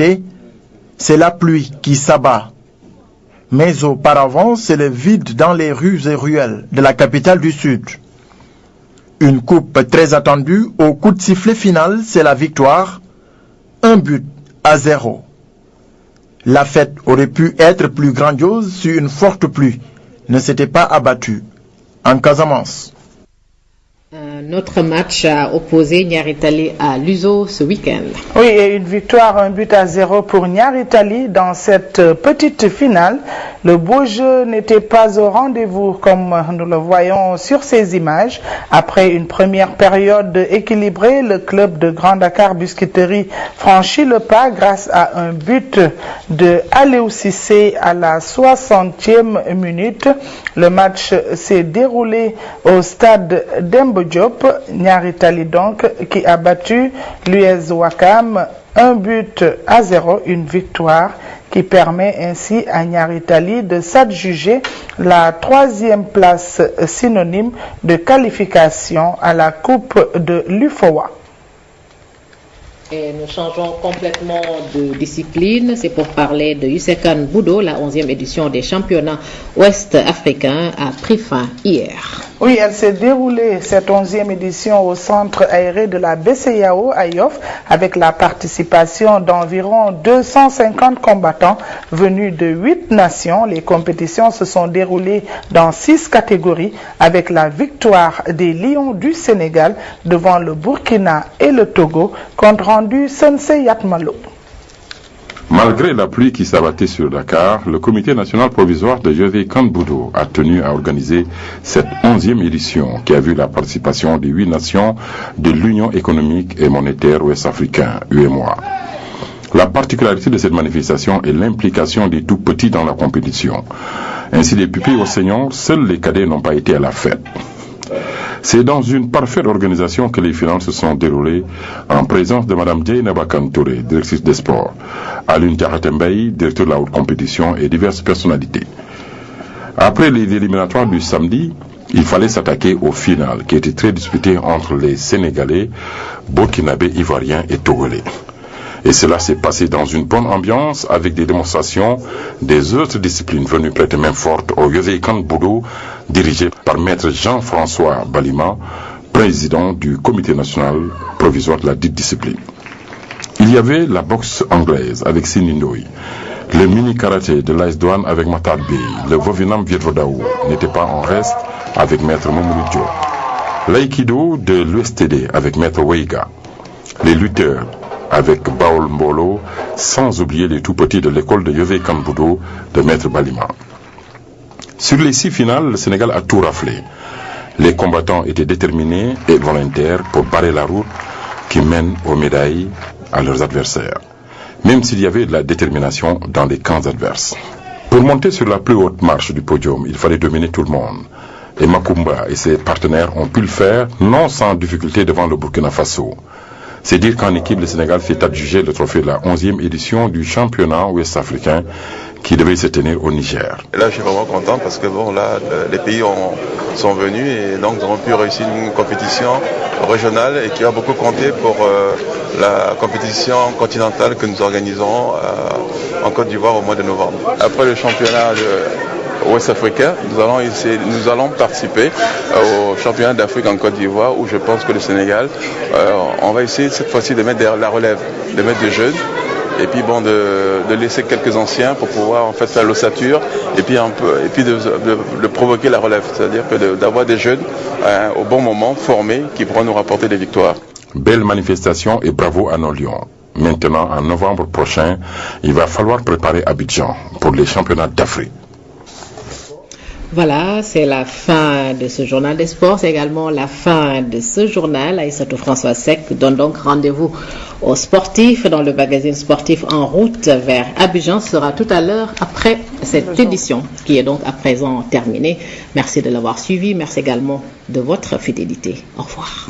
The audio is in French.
été, c'est la pluie qui s'abat. Mais auparavant, c'est le vide dans les rues et ruelles de la capitale du Sud. Une coupe très attendue, au coup de sifflet final, c'est la victoire. 1-0. La fête aurait pu être plus grandiose si une forte pluie ne s'était pas abattue en Casamance. Un autre match a opposé Niary Tally à Luso ce week-end. Oui, et une victoire 1-0 pour Niary Tally dans cette petite finale. Le beau jeu n'était pas au rendez-vous comme nous le voyons sur ces images. Après une première période équilibrée, le club de Grand Dakar Biscuiterie franchit le pas grâce à un but de Aliou Cissé à la 60e minute. Le match s'est déroulé au stade Demba Diop. Niary Tally donc qui a battu l'US Ouakam 1-0, une victoire qui permet ainsi à Niary Tally de s'adjuger la 3e place synonyme de qualification à la Coupe de l'UFOA. Et nous changeons complètement de discipline. C'est pour parler de Usekan Boudo. La 11e édition des championnats ouest-africains a pris fin hier. Oui, elle s'est déroulée, cette 11e édition, au centre aéré de la BCEAO à Yoff, avec la participation d'environ 250 combattants venus de 8 nations. Les compétitions se sont déroulées dans 6 catégories, avec la victoire des Lions du Sénégal devant le Burkina et le Togo, compte rendu Sensei Yatmalo. Malgré la pluie qui s'abattait sur Dakar, le comité national provisoire de Usekan Boudo a tenu à organiser cette 11e édition qui a vu la participation des 8 nations de l'Union économique et monétaire ouest-africain, UEMOA. La particularité de cette manifestation est l'implication des tout-petits dans la compétition. Ainsi, des pupilles aux seniors, seuls les cadets n'ont pas été à la fête. C'est dans une parfaite organisation que les finales se sont déroulées en présence de Mme Dieynaba Kantouré, directrice des sports, Alun Diakhaté-Mbaye, directeur de la haute compétition et diverses personnalités. Après les éliminatoires du samedi, il fallait s'attaquer aux finales qui étaient très disputées entre les Sénégalais, Burkinabés, Ivoiriens et Togolais. Et cela s'est passé dans une bonne ambiance avec des démonstrations des autres disciplines venues prêter main forte au Usekan Boudo, dirigé par maître Jean-François Balima, président du comité national provisoire de la dite discipline. Il y avait la boxe anglaise avec Sini Ndoye, le mini-karaté de l'AS Douane avec Matar Bey, le Vovinam Vietvodaou n'était pas en reste avec maître Mamoudou Diop, l'aïkido de l'USTD avec maître Weiga, les lutteurs avec Baol Mbolo, sans oublier les tout-petits de l'école de Usekan Boudo de maître Balima. Sur les 6 finales, le Sénégal a tout raflé. Les combattants étaient déterminés et volontaires pour barrer la route qui mène aux médailles à leurs adversaires, même s'il y avait de la détermination dans les camps adverses. Pour monter sur la plus haute marche du podium, il fallait dominer tout le monde. Et Makumba et ses partenaires ont pu le faire, non sans difficulté devant le Burkina Faso. C'est dire qu'en équipe, le Sénégal fait adjuger le trophée de la 11e édition du championnat ouest-africain qui devait se tenir au Niger. Et là, je suis vraiment content parce que bon, là, les pays sont venus et donc nous avons pu réussir une compétition régionale et qui a beaucoup compté pour la compétition continentale que nous organisons en Côte d'Ivoire au mois de novembre. Après le championnat ouest-africain, nous allons participer au championnat d'Afrique en Côte d'Ivoire où je pense que le Sénégal, on va essayer cette fois-ci de mettre la relève, de mettre des jeunes et puis bon de laisser quelques anciens pour pouvoir en fait faire l'ossature et puis de provoquer la relève, c'est-à-dire que d'avoir des jeunes au bon moment formés qui pourront nous rapporter des victoires. Belle manifestation et bravo à nos Lions. Maintenant, en novembre prochain, il va falloir préparer Abidjan pour les championnats d'Afrique. Voilà, c'est la fin de ce journal des sports. C'est également la fin de ce journal. Aïssatou François Seck donne donc rendez-vous aux sportifs dans le magazine sportif En route vers Abidjan. Sera tout à l'heure après cette édition qui est donc à présent terminée. Merci de l'avoir suivi. Merci également de votre fidélité. Au revoir.